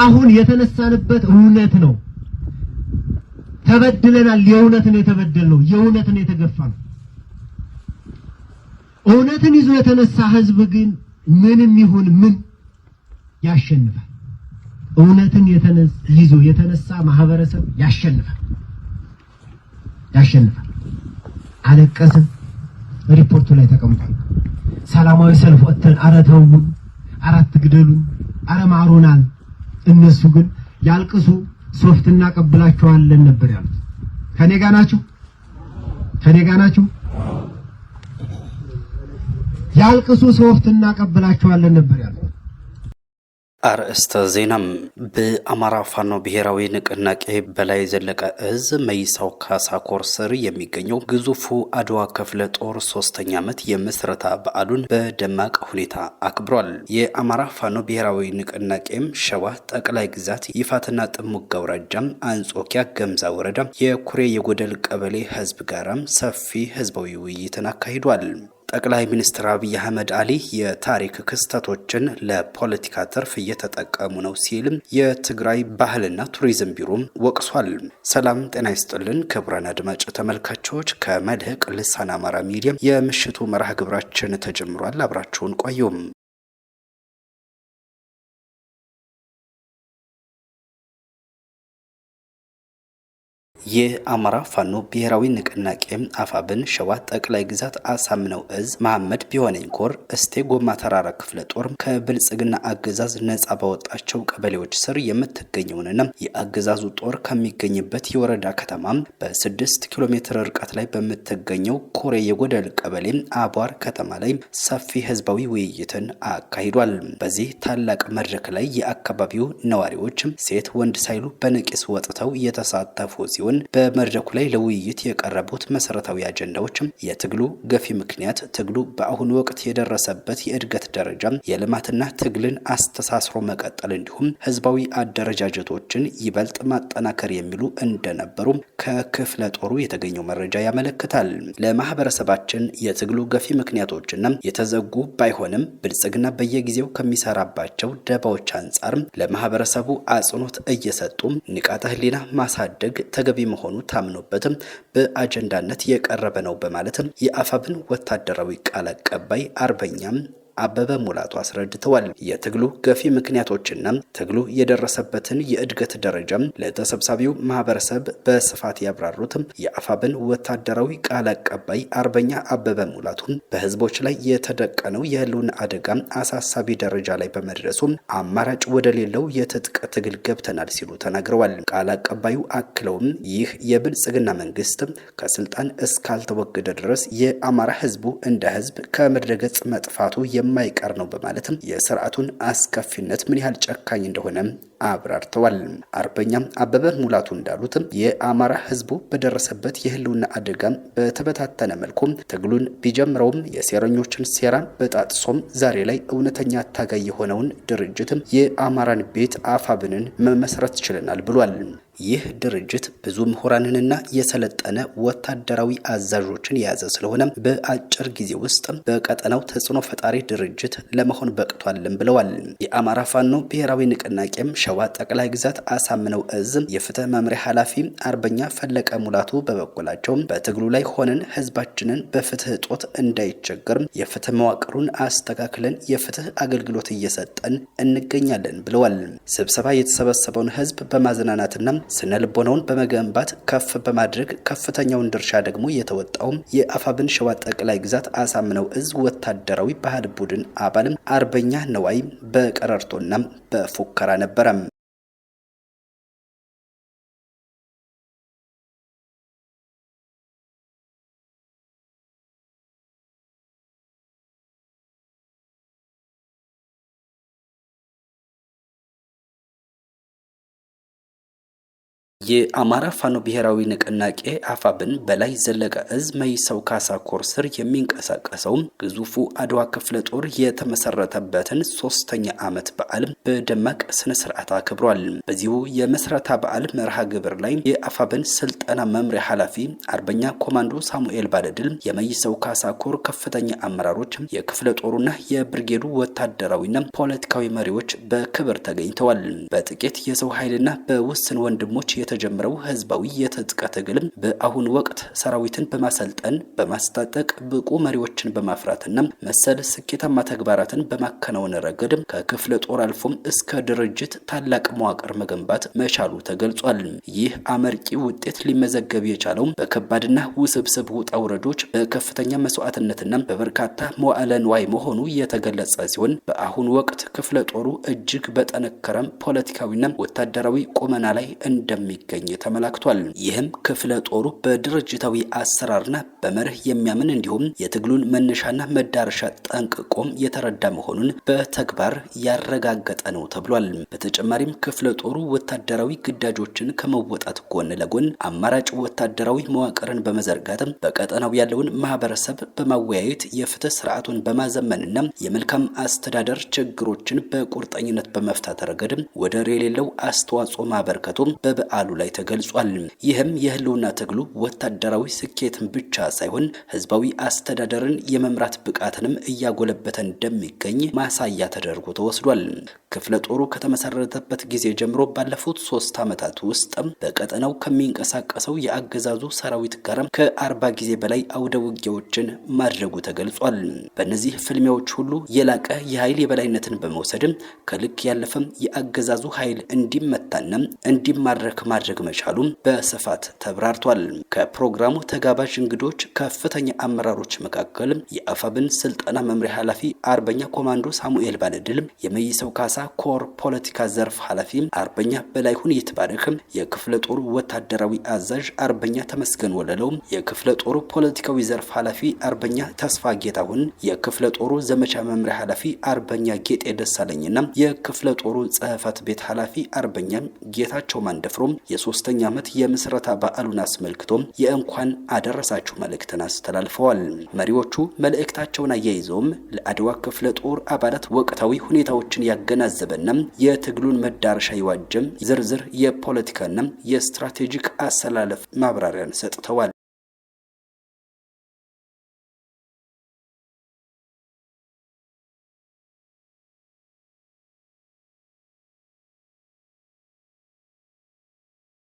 አሁን የተነሳንበት እውነት ነው። ተበድለናል። የእውነትን የተበደልነው የእውነትን የተገፋነው እውነትን ይዞ የተነሳ ህዝብ ግን ምንም ይሁን ምን ያሸንፋል። እውነትን ይዞ የተነሳ ማህበረሰብ ያሸንፋል። አለቀስን ሪፖርቱ ላይ ተቀምጧል። ሰላማዊ ሰልፍ ወጥተን አረተውን አራት ግደሉን አረማሩናል። እነሱ ግን ያልቅሱ ሶፍት እናቀብላቸዋለን ነበር ያሉት። ከኔ ጋር ናችሁ? ያልቅሱ ሶፍት እናቀብላቸዋለን ነበር ያሉት። አርእስተ ዜናም በአማራ ፋኖ ብሔራዊ ንቅናቄ በላይ ዘለቀ እዝ መይሳው ካሳ ኮር ስር የሚገኘው ግዙፉ አድዋ ክፍለ ጦር 3ኛ ዓመት የምስረታ በዓሉን በደማቅ ሁኔታ አክብሯል። የአማራ ፋኖ ብሔራዊ ንቅናቄም ሸዋ ጠቅላይ ግዛት ይፋትና ጥሙጋ አውራጃ አንጾኪያ ገምዛ ወረዳ የኩሬ የጎደል ቀበሌ ህዝብ ጋራም ሰፊ ህዝባዊ ውይይትን አካሂዷል። ጠቅላይ ሚኒስትር አብይ አህመድ አሊ የታሪክ ክስተቶችን ለፖለቲካ ትርፍ እየተጠቀሙ ነው ሲልም የትግራይ ባህልና ቱሪዝም ቢሮም ወቅሷል። ሰላም ጤና ይስጥልን ክቡራን አድማጭ ተመልካቾች፣ ከመልህቅ ልሳን አማራ ሚዲያ የምሽቱ መርሃ ግብራችን ተጀምሯል። አብራችሁን ቆዩም። የአማራ ፋኖ ብሔራዊ ንቅናቄ አፋብን ሸዋ ጠቅላይ ግዛት አሳምነው እዝ መሐመድ ቢሆነኝ ኮር እስቴ ጎማ ተራራ ክፍለ ጦር ከብልጽግና አገዛዝ ነጻ ባወጣቸው ቀበሌዎች ስር የምትገኘውንና የአገዛዙ ጦር ከሚገኝበት የወረዳ ከተማ በ6 ኪሎ ሜትር ርቀት ላይ በምትገኘው ኮሬ የጎደል ቀበሌ አቧር ከተማ ላይ ሰፊ ህዝባዊ ውይይትን አካሂዷል። በዚህ ታላቅ መድረክ ላይ የአካባቢው ነዋሪዎች ሴት ወንድ ሳይሉ በነቂስ ወጥተው የተሳተፉ ሲሆን በመድረኩ ላይ ለውይይት የቀረቡት መሰረታዊ አጀንዳዎች የትግሉ ገፊ ምክንያት፣ ትግሉ በአሁኑ ወቅት የደረሰበት የእድገት ደረጃ፣ የልማትና ትግልን አስተሳስሮ መቀጠል እንዲሁም ህዝባዊ አደረጃጀቶችን ይበልጥ ማጠናከር የሚሉ እንደነበሩ ከክፍለ ጦሩ የተገኘው መረጃ ያመለክታል። ለማህበረሰባችን የትግሉ ገፊ ምክንያቶችና የተዘጉ ባይሆንም ብልጽግና በየጊዜው ከሚሰራባቸው ደባዎች አንጻር ለማህበረሰቡ አጽንኦት እየሰጡ ንቃተ ህሊና ማሳደግ ተገቢ መሆኑ ታምኖበትም በአጀንዳነት የቀረበ ነው በማለትም የአፋብን ወታደራዊ ቃል አቀባይ አርበኛም አበበ ሙላቱ አስረድተዋል። የትግሉ ገፊ ምክንያቶችና ትግሉ የደረሰበትን የእድገት ደረጃ ለተሰብሳቢው ማህበረሰብ በስፋት ያብራሩትም የአፋብን ወታደራዊ ቃል አቀባይ አርበኛ አበበ ሙላቱ በህዝቦች ላይ የተደቀነው የህልውና አደጋ አሳሳቢ ደረጃ ላይ በመድረሱ አማራጭ ወደሌለው የትጥቅ ትግል ገብተናል ሲሉ ተናግረዋል። ቃል አቀባዩ አክለውም ይህ የብልጽግና መንግስት ከስልጣን እስካልተወገደ ድረስ የአማራ ህዝቡ እንደ ህዝብ ከምድረገጽ መጥፋቱ የማይቀር ነው በማለትም የስርዓቱን አስከፊነት ምን ያህል ጨካኝ እንደሆነ አብራርተዋል። አርበኛ አበበ ሙላቱ እንዳሉትም የአማራ ህዝቡ በደረሰበት የህልውና አደጋ በተበታተነ መልኩ ትግሉን ቢጀምረውም የሴረኞችን ሴራ በጣጥሶም ዛሬ ላይ እውነተኛ ታጋይ የሆነውን ድርጅትም የአማራን ቤት አፋብንን መመስረት ችለናል ብሏል። ይህ ድርጅት ብዙ ምሁራንንና የሰለጠነ ወታደራዊ አዛዦችን የያዘ ስለሆነ በአጭር ጊዜ ውስጥ በቀጠናው ተጽዕኖ ፈጣሪ ድርጅት ለመሆን በቅቷልም ብለዋል። የአማራ ፋኖ ብሔራዊ ንቅናቄም ሸዋ ጠቅላይ ግዛት አሳምነው እዝ የፍትህ መምሪያ ኃላፊ አርበኛ ፈለቀ ሙላቱ በበኩላቸው በትግሉ ላይ ሆነን ህዝባችንን በፍትህ እጦት እንዳይቸገር የፍትህ መዋቅሩን አስተካክለን የፍትህ አገልግሎት እየሰጠን እንገኛለን ብለዋል። ስብሰባ የተሰበሰበውን ህዝብ በማዘናናትና ስነ ልቦናውን በመገንባት ከፍ በማድረግ ከፍተኛውን ድርሻ ደግሞ የተወጣው የአፋብን ሸዋ ጠቅላይ ግዛት አሳምነው እዝ ወታደራዊ ባህል ቡድን አባልም አርበኛ ነዋይ በቀረርቶና በፉከራ ነበረ። የአማራ ፋኖ ብሔራዊ ንቅናቄ አፋብን በላይ ዘለቀ እዝ መይሰው ካሳ ኮር ስር የሚንቀሳቀሰው ግዙፉ አድዋ ክፍለ ጦር የተመሰረተበትን 3ኛ ዓመት በዓል በደማቅ ስነ ስርዓት አክብሯል። በዚሁ የመስረታ በዓል መርሃ ግብር ላይ የአፋብን ስልጠና መምሪያ ኃላፊ አርበኛ ኮማንዶ ሳሙኤል ባለድል፣ የመይሰው ካሳ ኮር ከፍተኛ አመራሮች፣ የክፍለ ጦሩና የብርጌዱ ወታደራዊና ፖለቲካዊ መሪዎች በክብር ተገኝተዋል። በጥቂት የሰው ኃይልና በውስን ወንድሞች የተጀመረው ህዝባዊ የትጥቅ ትግል በአሁን ወቅት ሰራዊትን በማሰልጠን በማስታጠቅ ብቁ መሪዎችን በማፍራትና መሰል ስኬታማ ተግባራትን በማከናወን ረገድ ከክፍለ ጦር አልፎም እስከ ድርጅት ታላቅ መዋቅር መገንባት መቻሉ ተገልጿል። ይህ አመርቂ ውጤት ሊመዘገብ የቻለው በከባድና ውስብስብ ውጣ ውረዶች በከፍተኛ መስዋዕትነትና በበርካታ መዋዕለ ንዋይ መሆኑ የተገለጸ ሲሆን በአሁን ወቅት ክፍለ ጦሩ እጅግ በጠነከረ ፖለቲካዊና ወታደራዊ ቁመና ላይ እንደሚገኝ ተመላክቷል። ይህም ክፍለ ጦሩ በድርጅታዊ አሰራርና በመርህ የሚያምን እንዲሁም የትግሉን መነሻና መዳረሻ ጠንቅቆም የተረዳ መሆኑን በተግባር ያረጋገጠ ነው ተብሏል። በተጨማሪም ክፍለ ጦሩ ወታደራዊ ግዳጆችን ከመወጣት ጎን ለጎን አማራጭ ወታደራዊ መዋቅርን በመዘርጋት በቀጠናው ያለውን ማህበረሰብ በማወያየት የፍትህ ስርዓቱን በማዘመንና የመልካም አስተዳደር ችግሮችን በቁርጠኝነት በመፍታት ረገድ ወደር የሌለው አስተዋጽኦ ማበርከቱ በበዓሉ ላይ ተገልጿል። ይህም የህልውና ትግሉ ወታደራዊ ስኬትን ብቻ ሳይሆን ህዝባዊ አስተዳደርን የመምራት ብቃትንም እያጎለበተ እንደሚገኝ ማሳያ ተደርጎ ተወስዷል። ክፍለ ጦሩ ከተመሰረተበት ጊዜ ጀምሮ ባለፉት 3 ዓመታት ውስጥ በቀጠናው ከሚንቀሳቀሰው የአገዛዙ ሰራዊት ጋር ከ40 ጊዜ በላይ አውደ ውጊያዎችን ማድረጉ ተገልጿል። በእነዚህ ፍልሚያዎች ሁሉ የላቀ የኃይል የበላይነትን በመውሰድ ከልክ ያለፈም የአገዛዙ ኃይል እንዲመታና እንዲማረክ ማድረግ መቻሉ በስፋት ተብራርቷል። ከፕሮግራሙ ተጋባዥ እንግዶች ከፍተኛ አመራሮች መካከል የአፋብን ስልጠና መምሪያ ኃላፊ አርበኛ ኮማንዶ ሳሙኤል ባለድል፣ የመይሰው ካሳ ኮር ፖለቲካ ዘርፍ ኃላፊ አርበኛ በላይሁን ይትባረክ፣ የክፍለ ጦሩ ወታደራዊ አዛዥ አርበኛ ተመስገን ወለለው፣ የክፍለ ጦሩ ፖለቲካዊ ዘርፍ ኃላፊ አርበኛ ተስፋ ጌታሁን፣ የክፍለ ጦሩ ዘመቻ መምሪያ ኃላፊ አርበኛ ጌጤ ደሳለኝና የክፍለ ጦሩ ጽህፈት ቤት ኃላፊ አርበኛ ጌታቸው ማንደፍሮም የ3ኛ ዓመት የምስረታ በዓሉን አስመልክቶ የእንኳን አደረሳችሁ መልእክትን አስተላልፈዋል። መሪዎቹ መልእክታቸውን አያይዘውም ለአድዋ ክፍለ ጦር አባላት ወቅታዊ ሁኔታዎችን ያገናዘበና የትግሉን መዳረሻ ይዋጀም ዝርዝር የፖለቲካና የስትራቴጂክ አሰላለፍ ማብራሪያን ሰጥተዋል።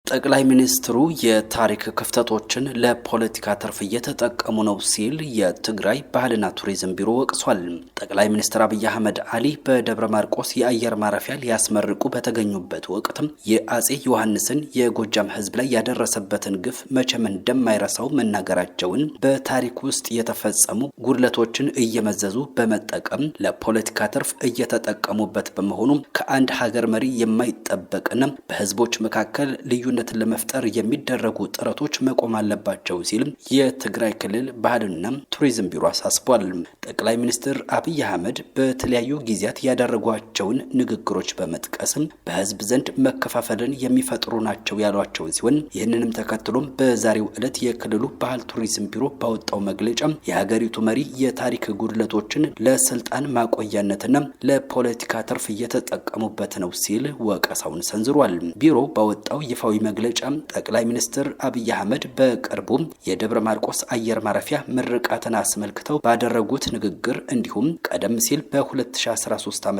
ጠቅላይ ሚኒስትሩ የታሪክ ክፍተቶችን ለፖለቲካ ትርፍ እየተጠቀሙ ነው ሲል የትግራይ ባህልና ቱሪዝም ቢሮ ወቅሷል። ጠቅላይ ሚኒስትር አብይ አህመድ አሊ በደብረ ማርቆስ የአየር ማረፊያ ሊያስመርቁ በተገኙበት ወቅት የአጼ ዮሐንስን የጎጃም ሕዝብ ላይ ያደረሰበትን ግፍ መቼም እንደማይረሳው መናገራቸውን በታሪክ ውስጥ የተፈጸሙ ጉድለቶችን እየመዘዙ በመጠቀም ለፖለቲካ ትርፍ እየተጠቀሙበት በመሆኑ ከአንድ ሀገር መሪ የማይጠበቅና በሕዝቦች መካከል ልዩነት ለመፍጠር የሚደረጉ ጥረቶች መቆም አለባቸው ሲል የትግራይ ክልል ባህልና ቱሪዝም ቢሮ አሳስቧል። ጠቅላይ ሚኒስትር አብይ አህመድ በተለያዩ ጊዜያት ያደረጓቸውን ንግግሮች በመጥቀስም በህዝብ ዘንድ መከፋፈልን የሚፈጥሩ ናቸው ያሏቸው ሲሆን ይህንንም ተከትሎም በዛሬው ዕለት የክልሉ ባህል ቱሪዝም ቢሮ ባወጣው መግለጫ የሀገሪቱ መሪ የታሪክ ጉድለቶችን ለስልጣን ማቆያነትና ለፖለቲካ ትርፍ እየተጠቀሙበት ነው ሲል ወቀሳውን ሰንዝሯል። ቢሮ ባወጣው ይፋዊ መግለጫ ጠቅላይ ሚኒስትር አብይ አህመድ በቅርቡ የደብረ ማርቆስ አየር ማረፊያ ምርቃትን አስመልክተው ባደረጉት ንግግር እንዲሁም ቀደም ሲል በ2013 ዓ.ም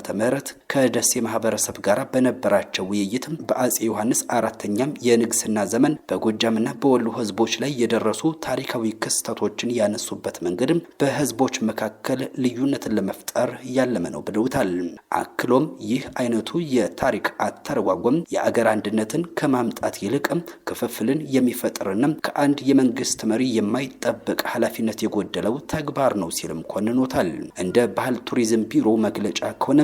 ከደሴ ማህበረሰብ ጋር በነበራቸው ውይይት በአጼ ዮሐንስ አራተኛም የንግስና ዘመን በጎጃምና በወሎ ህዝቦች ላይ የደረሱ ታሪካዊ ክስተቶችን ያነሱበት መንገድ በህዝቦች መካከል ልዩነትን ለመፍጠር ያለመ ነው ብለውታል። አክሎም ይህ አይነቱ የታሪክ አተረጓጎም የአገር አንድነትን ከማምጣት ይልቅ ክፍፍልን የሚፈጥርና ከአንድ የመንግስት መሪ የማይጠበቅ ኃላፊነት የጎደለው ተግባር ነው ሲልም ኮንኖታል። እንደ ባህል ቱሪዝም ቢሮ መግለጫ ከሆነ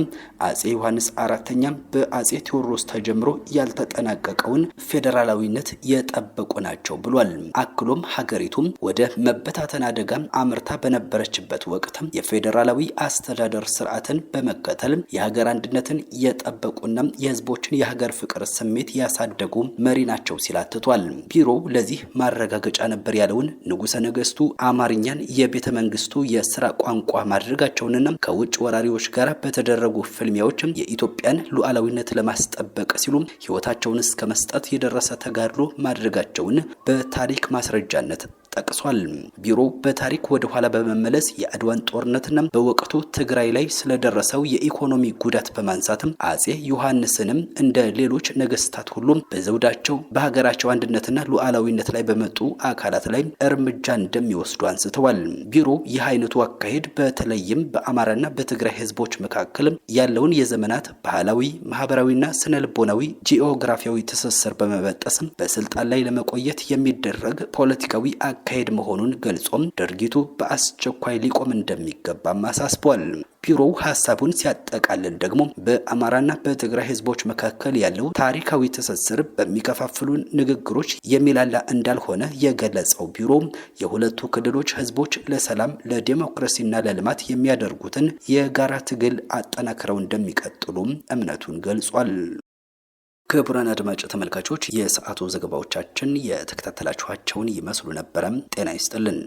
አጼ ዮሐንስ አራተኛም በአጼ ቴዎድሮስ ተጀምሮ ያልተጠናቀቀውን ፌዴራላዊነት የጠበቁ ናቸው ብሏል። አክሎም ሀገሪቱም ወደ መበታተን አደጋ አምርታ በነበረችበት ወቅት የፌዴራላዊ አስተዳደር ስርዓትን በመከተል የሀገር አንድነትን የጠበቁና የህዝቦችን የሀገር ፍቅር ስሜት ያሳደጉ መሪ መሪ ናቸው ሲል አትቷል። ቢሮው ለዚህ ማረጋገጫ ነበር ያለውን ንጉሠ ነገሥቱ አማርኛን የቤተ መንግስቱ የስራ ቋንቋ ማድረጋቸውንና ከውጭ ወራሪዎች ጋር በተደረጉ ፍልሚያዎች የኢትዮጵያን ሉዓላዊነት ለማስጠበቅ ሲሉ ሕይወታቸውን እስከ መስጠት የደረሰ ተጋድሎ ማድረጋቸውን በታሪክ ማስረጃነት ጠቅሷል። ቢሮው በታሪክ ወደ ኋላ በመመለስ የአድዋን ጦርነትና በወቅቱ ትግራይ ላይ ስለደረሰው የኢኮኖሚ ጉዳት በማንሳትም አጼ ዮሐንስንም እንደ ሌሎች ነገስታት ሁሉ በዘውዳቸው በሀገራቸው አንድነትና ሉዓላዊነት ላይ በመጡ አካላት ላይ እርምጃ እንደሚወስዱ አንስተዋል። ቢሮው ይህ አይነቱ አካሄድ በተለይም በአማራና በትግራይ ህዝቦች መካከል ያለውን የዘመናት ባህላዊ፣ ማህበራዊና ስነልቦናዊ ጂኦግራፊያዊ ትስስር በመበጠስ በስልጣን ላይ ለመቆየት የሚደረግ ፖለቲካዊ አካሄድ መሆኑን ገልጾም ድርጊቱ በአስቸኳይ ሊቆም እንደሚገባም አሳስቧል። ቢሮው ሐሳቡን ሲያጠቃልል ደግሞ በአማራና በትግራይ ህዝቦች መካከል ያለው ታሪካዊ ትስስር በሚከፋፍሉ ንግግሮች የሚላላ እንዳልሆነ የገለጸው ቢሮው የሁለቱ ክልሎች ህዝቦች ለሰላም፣ ለዲሞክራሲና ለልማት የሚያደርጉትን የጋራ ትግል አጠናክረው እንደሚቀጥሉም እምነቱን ገልጿል። ክቡራን አድማጭ ተመልካቾች የሰዓቱ ዘገባዎቻችን የተከታተላችኋቸውን ይመስሉ ነበረ። ጤና ይስጥልን።